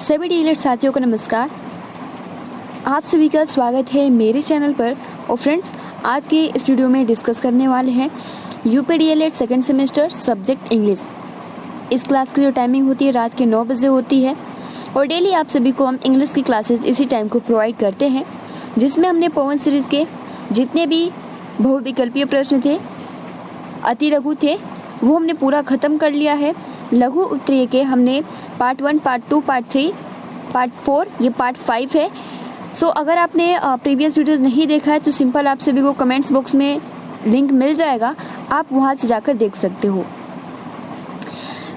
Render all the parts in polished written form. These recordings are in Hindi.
सभी डीएलएड साथियों को नमस्कार। आप सभी का स्वागत है मेरे चैनल पर। और फ्रेंड्स, आज के इस वीडियो में डिस्कस करने वाले हैं UP DElEd second semester subject English. इस क्लास की जो टाइमिंग होती है रात के 9 बजे होती है और डेली आप सभी को हम इंग्लिश की क्लासेस इसी टाइम को प्रोवाइड करते हैं, जिसमें हमने पवन सीरीज के जितने भी बहुविकल्पीय प्रश्न थे, अति लघु थे, वो हमने पूरा खत्म कर लिया है। लघु उत्तरीय के हमने पार्ट 1, पार्ट 2, पार्ट 3, पार्ट 4, ये पार्ट 5 है। सो अगर आपने प्रीवियस वीडियोस नहीं देखा है तो सिंपल आप सभी को कमेंट्स बॉक्स में लिंक मिल जाएगा, आप वहां से जाकर देख सकते हो।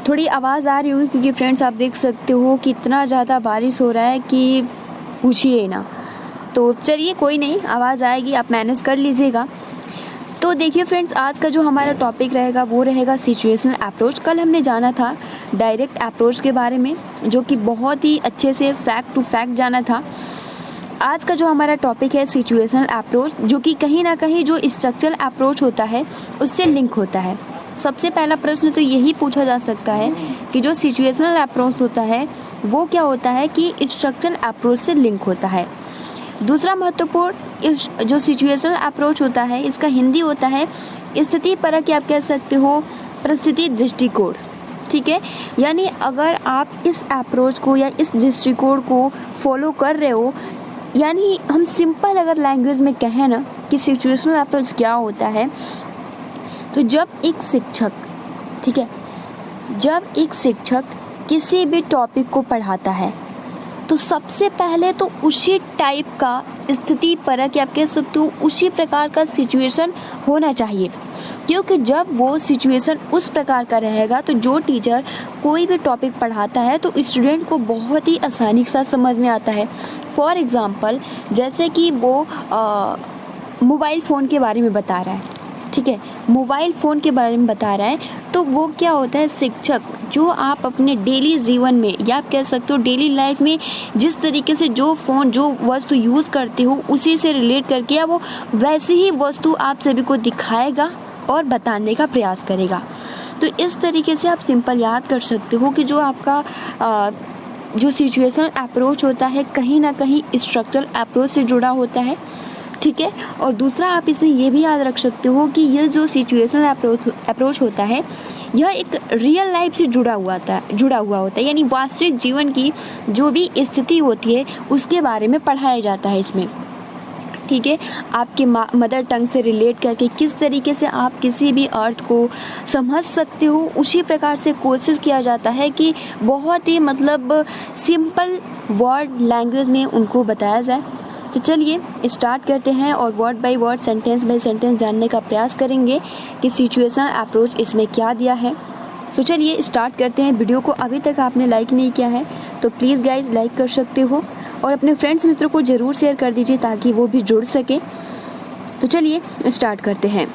थोड़ी आवाज़ आ रही होगी क्योंकि फ्रेंड्स आप देख सकते हो कि इतना ज़्यादा बारिश हो रहा है कि पूछिए ना। तो चलिए कोई नहीं, आवाज़ आएगी, आप मैनेज कर लीजिएगा। तो देखिए फ्रेंड्स, आज का जो हमारा टॉपिक रहेगा वो रहेगा सिचुएशनल अप्रोच। कल हमने जाना था डायरेक्ट अप्रोच के बारे में, जो कि बहुत ही अच्छे से फैक्ट टू फैक्ट जाना था। आज का जो हमारा टॉपिक है सिचुएशनल अप्रोच, जो कि कहीं ना कहीं जो स्ट्रक्चरल अप्रोच होता है उससे लिंक होता है। सबसे पहला प्रश्न तो यही पूछा जा सकता है कि जो सिचुएशनल अप्रोच होता है वो क्या होता है कि स्ट्रक्चरल अप्रोच से लिंक होता है। दूसरा महत्वपूर्ण जो सिचुएशनल अप्रोच होता है, इसका हिंदी होता है स्थिति परक, या आप कह सकते हो परिस्थिति दृष्टिकोण। ठीक है, यानी अगर आप इस अप्रोच को या इस दृष्टिकोण को फॉलो कर रहे हो, यानी हम सिंपल अगर लैंग्वेज में कहें ना कि सिचुएशनल अप्रोच क्या होता है, तो जब एक शिक्षक, ठीक है, जब एक शिक्षक किसी भी टॉपिक को पढ़ाता है तो सबसे पहले तो उसी टाइप का स्थिति परक, या आप कह सकते हो उसी प्रकार का सिचुएशन होना चाहिए। क्योंकि जब वो सिचुएशन उस प्रकार का रहेगा तो जो टीचर कोई भी टॉपिक पढ़ाता है तो स्टूडेंट को बहुत ही आसानी से समझ में आता है। फॉर एग्जांपल, जैसे कि वो मोबाइल फ़ोन के बारे में बता रहा है, ठीक है, मोबाइल फ़ोन के बारे में बता रहा है, तो वो क्या होता है, शिक्षक जो आप अपने डेली जीवन में या आप कह सकते हो डेली लाइफ में जिस तरीके से जो फ़ोन जो वस्तु यूज़ करते हो उसी से रिलेट करके या वो वैसी ही वस्तु आप सभी को दिखाएगा और बताने का प्रयास करेगा। तो इस तरीके से आप सिंपल याद कर सकते हो कि जो आपका जो सिचुएशनल अप्रोच होता है कहीं ना कहीं स्ट्रक्चरल अप्रोच से जुड़ा होता है। ठीक है, और दूसरा आप इसमें ये भी याद रख सकते हो कि यह जो सिचुएशनल अप्रोच होता है यह एक रियल लाइफ से जुड़ा हुआ होता है, यानी वास्तविक जीवन की जो भी स्थिति होती है उसके बारे में पढ़ाया जाता है इसमें। ठीक है, आपके मदर टंग से रिलेट करके किस तरीके से आप किसी भी अर्थ को समझ सकते हो, उसी प्रकार से कोशिश किया जाता है कि बहुत ही मतलब सिंपल वर्ड लैंग्वेज में उनको बताया जाए। तो चलिए स्टार्ट करते हैं और word by word, sentence by sentence जानने का प्रयास करेंगे कि सिचुएशनल अप्रोच इसमें क्या दिया है। तो चलिए स्टार्ट करते हैं। वीडियो को अभी तक आपने लाइक नहीं किया है तो प्लीज़ गाइज लाइक कर सकते हो और अपने फ्रेंड्स मित्रों को ज़रूर शेयर कर दीजिए ताकि वो भी जुड़ सके। तो चलिए स्टार्ट करते हैं,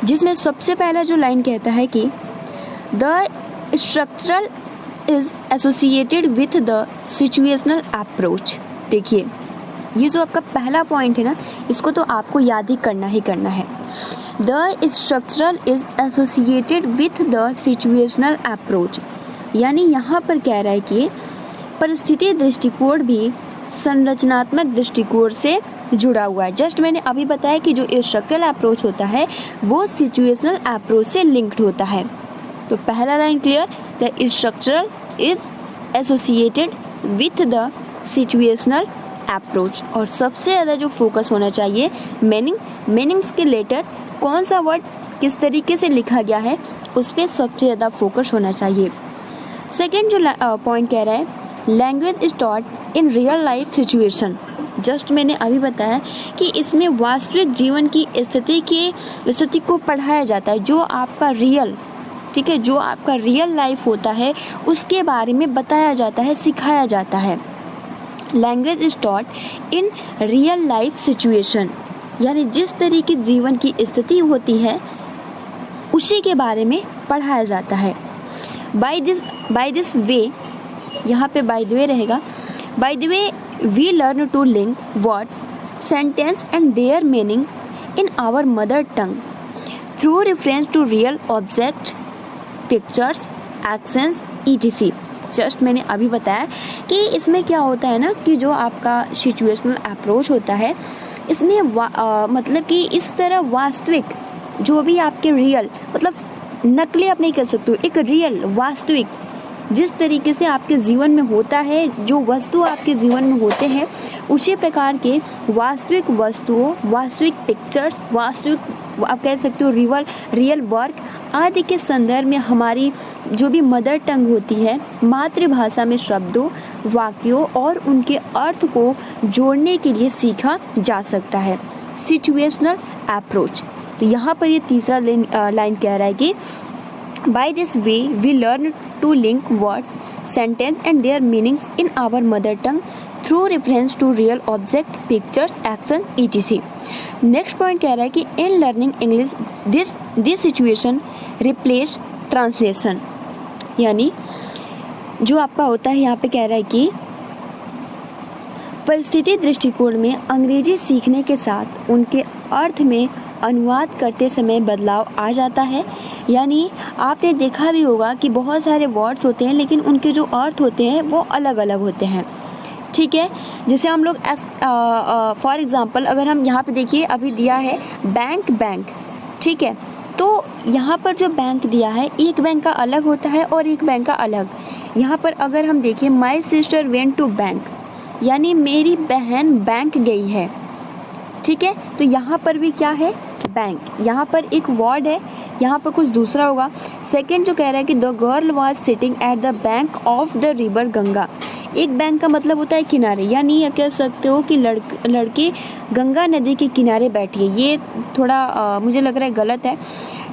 जिसमें सबसे पहला जो लाइन कहता है कि the structural is associated with the situational approach. देखिए, ये जो आपका पहला पॉइंट है ना, इसको तो आपको याद ही करना है। The structural is associated with the situational approach, यानी यहाँ पर कह रहा है कि परिस्थिति दृष्टिकोण भी संरचनात्मक दृष्टिकोण से जुड़ा हुआ है। जस्ट मैंने अभी बताया कि जो स्ट्रक्चरल अप्रोच होता है वो सिचुएशनल अप्रोच से लिंक्ड होता है। तो पहला line clear, the structural is associated with the situational approach. और सबसे ज़्यादा जो फोकस होना चाहिए मीनिंग्स के लेटर कौन सा वर्ड किस तरीके से लिखा गया है उस पर सबसे ज़्यादा फोकस होना चाहिए। सेकेंड जो पॉइंट कह रहा है, language is taught in real life situation. Just मैंने अभी बताया कि इसमें वास्तविक जीवन की स्थिति को पढ़ाया जाता है, जो आपका रियल, ठीक है, जो आपका रियल लाइफ होता है उसके बारे में बताया जाता है, सिखाया जाता है। Language is taught in real life situation, यानी जिस तरीके जीवन की स्थिति होती है उसी के बारे में पढ़ाया जाता है। बाय दिस वे, यहाँ पे बाय द वे रहेगा, by the way we learn to link words, sentence and their meaning in our mother tongue through reference to real object, pictures, actions, etc. Just मैंने अभी बताया कि इसमें क्या होता है ना कि जो आपका सिचुएशनल अप्रोच होता है इसमें मतलब कि इस तरह वास्तविक जो भी आपके रियल मतलब नकली आप नहीं कह सकते हो, एक रियल वास्तविक जिस तरीके से आपके जीवन में होता है, जो वस्तु आपके जीवन में होते हैं उसी प्रकार के वास्तविक वस्तुओं, वास्तविक पिक्चर्स, वास्तविक आप कह सकते हो रियल वर्क आदि के संदर्भ में हमारी जो भी मदर टंग होती है, मातृभाषा में शब्दों, वाक्यों और उनके अर्थ को जोड़ने के लिए सीखा जा सकता है। सिचुएशनल अप्रोच, तो यहाँ पर ये तीसरा लाइन कह रहा है कि by this way we learn to link words, sentence and their meanings in our mother tongue through reference to real object, pictures, actions, etc. Next point कह रहा है कि in learning English this situation replace translation, यानी जो आपका होता है यहाँ पे कह रहा है कि परिस्थिति दृष्टिकोण में अंग्रेजी सीखने के साथ उनके अर्थ में अनुवाद करते समय बदलाव आ जाता है। यानी आपने देखा भी होगा कि बहुत सारे वर्ड्स होते हैं लेकिन उनके जो अर्थ होते हैं वो अलग अलग होते हैं, ठीक है। जैसे हम लोग फॉर एग्जांपल अगर हम यहाँ पे देखिए अभी दिया है बैंक, ठीक है, तो यहाँ पर जो बैंक दिया है एक बैंक का अलग होता है और एक बैंक का अलग। यहाँ पर अगर हम देखिए my sister went to bank, यानी मेरी बहन बैंक गई है, ठीक है। तो यहाँ पर भी क्या है, बैंक, यहाँ पर एक वर्ड है, यहाँ पर कुछ दूसरा होगा। सेकंड जो कह रहा है कि the girl was sitting at the bank of the river Ganga, एक बैंक का मतलब होता है किनारे, यानी आप कह सकते हो कि लड़की गंगा नदी के किनारे बैठी है। ये थोड़ा मुझे लग रहा है गलत है,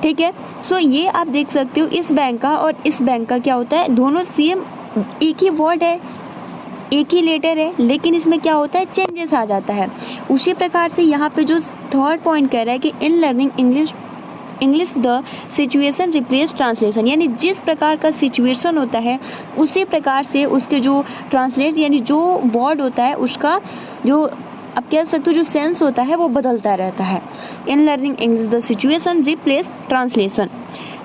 ठीक है। सो ये आप देख सकते हो इस बैंक का और इस बैंक का क्या होता है, दोनों सेम एक ही वर्ड है, एक ही लेटर है, लेकिन इसमें क्या होता है चेंजेस आ जाता है। उसी प्रकार से यहाँ पे जो थर्ड पॉइंट कह रहा है कि इन learning English the situation replace translation, यानी जिस प्रकार का सिचुएशन होता है उसी प्रकार से उसके जो ट्रांसलेट यानी जो वर्ड होता है उसका जो आप कह सकते हो जो सेंस होता है वो बदलता रहता है। In learning English the situation replace translation.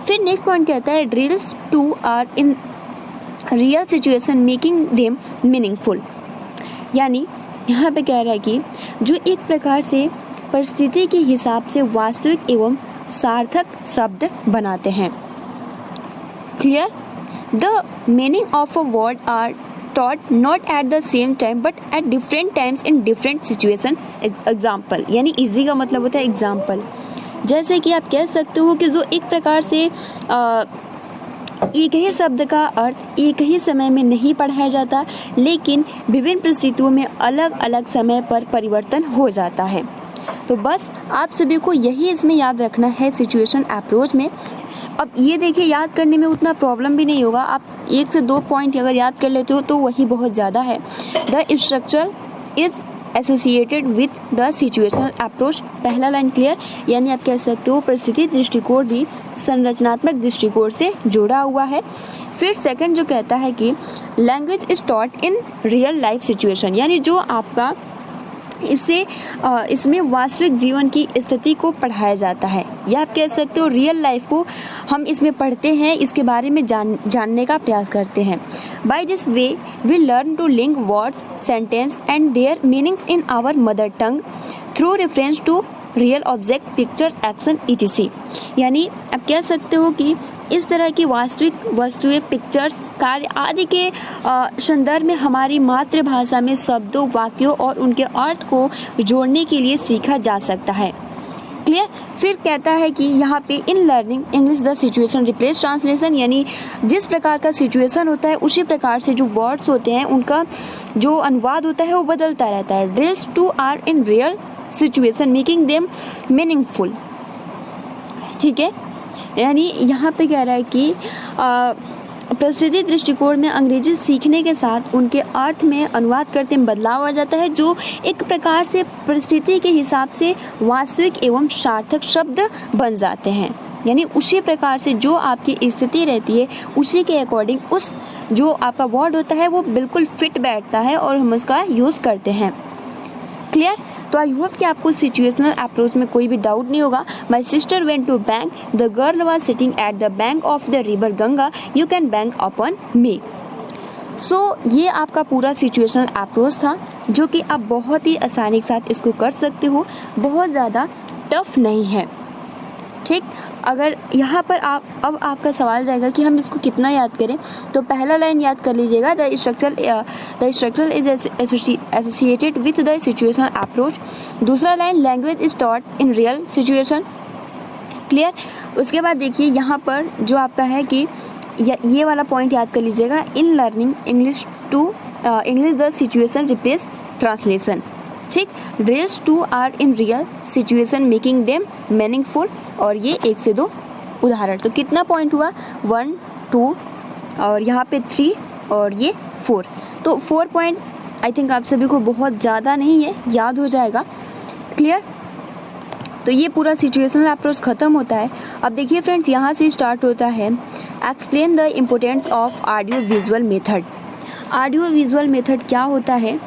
फिर नेक्स्ट पॉइंट कहता है drills too are in real situation making them meaningful, यानी यहाँ पे कह रहा है कि जो एक प्रकार से परिस्थिति के हिसाब से वास्तविक एवं सार्थक शब्द बनाते हैं। Clear, the meaning of a word are taught not at the same time but at different times in different situation. Example, यानी इजी का मतलब होता है एग्जाम्पल। जैसे कि आप कह सकते हो कि जो एक प्रकार से एक ही शब्द का अर्थ एक ही समय में नहीं पढ़ाया जाता, लेकिन विभिन्न परिस्थितियों में अलग अलग समय पर परिवर्तन हो जाता है। तो बस आप सभी को यही इसमें याद रखना है सिचुएशन अप्रोच में। अब ये देखिए याद करने में उतना प्रॉब्लम भी नहीं होगा, आप 1 से 2 पॉइंट अगर याद कर लेते हो तो वही बहुत ज़्यादा है। The structure is associated with the situational approach, पहला लाइन क्लियर, यानी आप कह सकते हो परिस्थिति दृष्टिकोण भी संरचनात्मक दृष्टिकोण से जुड़ा हुआ है। फिर सेकंड जो कहता है कि language is taught in real life situation, यानी जो आपका इसमें वास्तविक जीवन की स्थिति को पढ़ाया जाता है, या आप कह सकते हो रियल लाइफ को हम इसमें पढ़ते हैं, इसके बारे में जानने का प्रयास करते हैं। By this way we learn to link words, sentence and their meanings in our mother tongue through reference to real object, picture, action etc। यानी आप कह सकते हो कि इस तरह की वास्तविक वस्तुएं, पिक्चर्स, कार्य आदि के संदर्भ में हमारी मातृभाषा में शब्दों, वाक्यों और उनके अर्थ को जोड़ने के लिए सीखा जा सकता है। क्लियर। फिर कहता है कि यहाँ पे इन learning English the situation replace translation, यानी जिस प्रकार का सिचुएशन होता है उसी प्रकार से जो वर्ड्स होते हैं उनका जो अनुवाद होता है वो बदलता रहता है। Drills too are in real situation making them meaningful, ठीक है। यानी यहाँ पे कह रहा है कि परिस्थिति दृष्टिकोण में अंग्रेजी सीखने के साथ उनके अर्थ में अनुवाद करते में बदलाव आ जाता है, जो एक प्रकार से परिस्थिति के हिसाब से वास्तविक एवं सार्थक शब्द बन जाते हैं। यानी उसी प्रकार से जो आपकी स्थिति रहती है उसी के अकॉर्डिंग उस जो आपका वर्ड होता है वो बिल्कुल फिट बैठता है और हम उसका यूज़ करते हैं। क्लियर। तो आई होप कि आपको सिचुएशनल अप्रोच में कोई भी डाउट नहीं होगा। My sister went to bank, the girl was sitting at the bank of the river Ganga, you can bank upon me. So ये आपका पूरा सिचुएशनल अप्रोच था जो कि आप बहुत ही आसानी के साथ इसको कर सकते हो, बहुत ज़्यादा टफ नहीं है। ठीक, अगर यहाँ पर अब आपका सवाल रहेगा कि हम इसको कितना याद करें, तो पहला लाइन याद कर लीजिएगा, the structural is associated with the situational approach. दूसरा line, language is taught in real situation. Clear. उसके बाद देखिए यहाँ पर जो आपका है कि ये वाला पॉइंट याद कर लीजिएगा, in learning English the situation replace translation. ठीक, drills too are in real situation making them meaningful, और ये 1 से 2 उदाहरण। तो कितना पॉइंट हुआ, 1 2 और यहाँ पे 3 और ये 4। तो 4 पॉइंट आई थिंक आप सभी को बहुत ज़्यादा नहीं है, याद हो जाएगा। क्लियर। तो ये पूरा सिचुएशनल अप्रोच खत्म होता है। अब देखिए फ्रेंड्स, यहाँ से स्टार्ट होता है explain the importance of audio visual method. Audio visual method क्या होता है?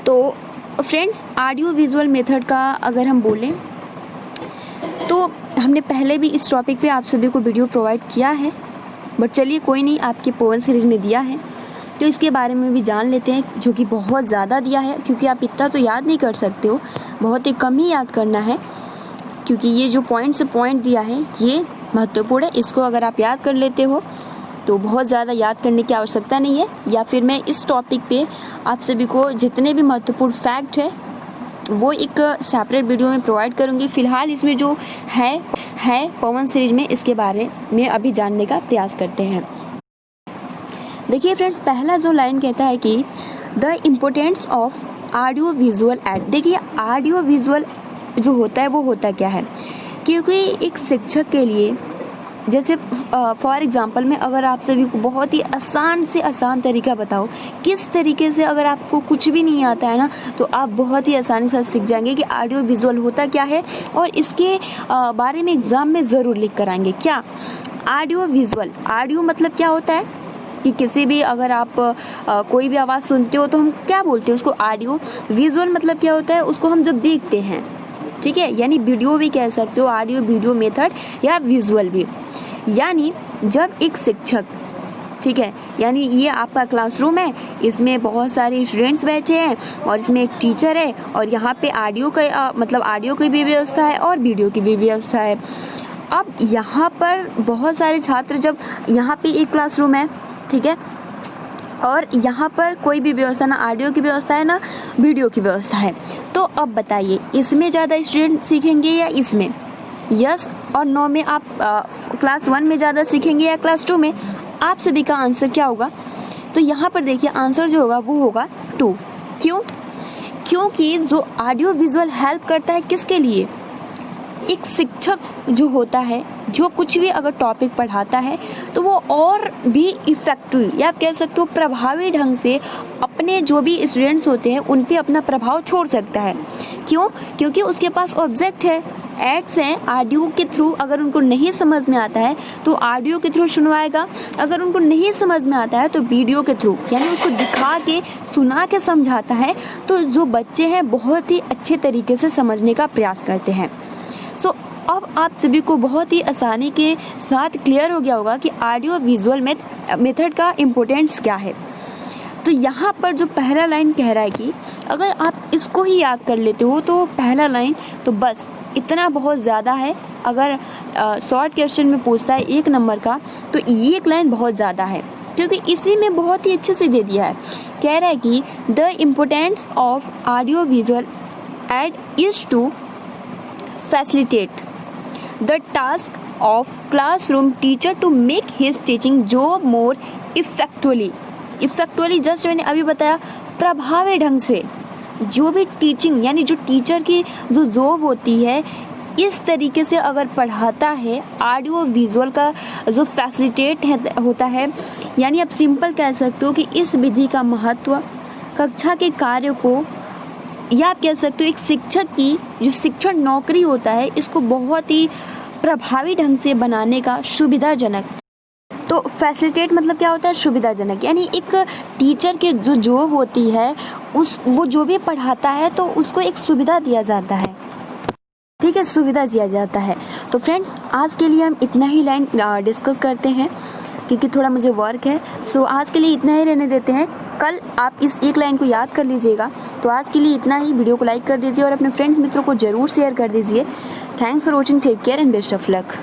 तो फ्रेंड्स, ऑडियो विजुअल मेथड का अगर हम बोलें तो हमने पहले भी इस टॉपिक पे आप सभी को वीडियो प्रोवाइड किया है, बट चलिए कोई नहीं, आपके पवन सीरीज में दिया है तो इसके बारे में भी जान लेते हैं, जो कि बहुत ज़्यादा दिया है, क्योंकि आप इतना तो याद नहीं कर सकते हो, बहुत ही कम ही याद करना है, क्योंकि ये जो पॉइंट दिया है ये महत्वपूर्ण है। इसको अगर आप याद कर लेते हो तो बहुत ज़्यादा याद करने की आवश्यकता नहीं है, या फिर मैं इस टॉपिक पे आप सभी को जितने भी महत्वपूर्ण फैक्ट है वो एक सेपरेट वीडियो में प्रोवाइड करूँगी। फिलहाल इसमें जो है पवन सीरीज में, इसके बारे में अभी जानने का प्रयास करते हैं। देखिए फ्रेंड्स, पहला जो लाइन कहता है कि the importance of audio visual add. देखिए ऑडियो विजुअल जो होता है वो होता क्या है, क्योंकि एक शिक्षक के लिए, जैसे फॉर एग्जांपल में अगर आप सभी को बहुत ही आसान से आसान तरीका बताओ, किस तरीके से, अगर आपको कुछ भी नहीं आता है ना, तो आप बहुत ही आसानी से सीख जाएंगे कि ऑडियो विजुअल होता क्या है, और इसके बारे में एग्जाम में ज़रूर लिख कर आएंगे। क्या ऑडियो विजुअल, ऑडियो मतलब क्या होता है कि किसी भी अगर आप कोई भी आवाज़ सुनते हो तो हम क्या बोलते हैं उसको, ऑडियो। विजुअल मतलब क्या होता है, उसको हम जब देखते हैं, ठीक है, यानी वीडियो भी कह सकते हो, ऑडियो वीडियो मेथड या विजुअल भी। यानी जब एक शिक्षक, ठीक है, यानी ये आपका क्लासरूम है, इसमें बहुत सारे स्टूडेंट्स बैठे हैं और इसमें एक टीचर है, और यहाँ पे ऑडियो का मतलब ऑडियो की भी व्यवस्था है और वीडियो की भी व्यवस्था है। अब यहाँ पर बहुत सारे छात्र, जब यहाँ पे एक क्लासरूम है, ठीक है, और यहाँ पर कोई भी व्यवस्था, ना ऑडियो की व्यवस्था है ना वीडियो की व्यवस्था है, तो अब बताइए इसमें ज़्यादा स्टूडेंट सीखेंगे या इसमें? यस और नो में आप क्लास 1 में ज़्यादा सीखेंगे या क्लास 2 में? आप सभी का आंसर क्या होगा? तो यहाँ पर देखिए आंसर जो होगा वो होगा 2। क्यों? क्योंकि जो ऑडियो विजुअल हेल्प करता है किसके लिए? एक शिक्षक जो होता है, जो कुछ भी अगर टॉपिक पढ़ाता है तो वो और भी इफेक्टिव, या आप कह सकते हो प्रभावी ढंग से अपने जो भी स्टूडेंट्स होते हैं उन पे अपना प्रभाव छोड़ सकता है। क्यों? क्योंकि उसके पास ऑब्जेक्ट है, एड्स हैं, ऑडियो के थ्रू अगर उनको नहीं समझ में आता है तो ऑडियो के थ्रू सुनवाएगा, अगर उनको नहीं समझ में आता है तो वीडियो के थ्रू, यानी उसको दिखा के सुना के समझाता है। तो जो बच्चे हैं बहुत ही अच्छे तरीके से समझने का प्रयास करते हैं। सो अब आप सभी को बहुत ही आसानी के साथ क्लियर हो गया होगा कि ऑडियो विजुअल मेथड का इम्पोर्टेंस क्या है। तो यहाँ पर जो पहला लाइन कह रहा है कि अगर आप इसको ही याद कर लेते हो तो पहला लाइन तो बस इतना बहुत ज़्यादा है। अगर शॉर्ट क्वेश्चन में पूछता है 1 नंबर का तो ये एक लाइन बहुत ज़्यादा है, क्योंकि इसी में बहुत ही अच्छे से दे दिया है। कह रहा है कि the importance of audio visual aid is to facilitate the task of classroom teacher to make his teaching job more effectively just मैंने अभी बताया, प्रभावी ढंग से जो भी टीचिंग, यानी जो टीचर की जो जॉब होती है इस तरीके से अगर पढ़ाता है, ऑडियो विजुअल का जो फैसिलिटेट होता है, यानी आप सिंपल कह सकते हो कि इस विधि का महत्व कक्षा के कार्य को, या आप कह सकते हो एक शिक्षक की जो शिक्षण नौकरी होता है इसको बहुत ही प्रभावी ढंग से बनाने का सुविधाजनक। तो फैसिलिटेट मतलब क्या होता है? सुविधाजनक, यानी एक टीचर के जो जॉब होती है वो जो भी पढ़ाता है तो उसको एक सुविधा दिया जाता है, ठीक है, सुविधा दिया जाता है। तो फ्रेंड्स आज के लिए हम इतना ही लाइन डिस्कस करते हैं। क्योंकि थोड़ा मुझे वर्क है। सो आज के लिए इतना ही रहने देते हैं। कल आप इस एक लाइन को याद कर लीजिएगा। तो आज के लिए इतना ही। वीडियो को लाइक कर दीजिए और अपने फ्रेंड्स मित्रों को जरूर शेयर कर दीजिए। Thanks for watching, take care and best of luck.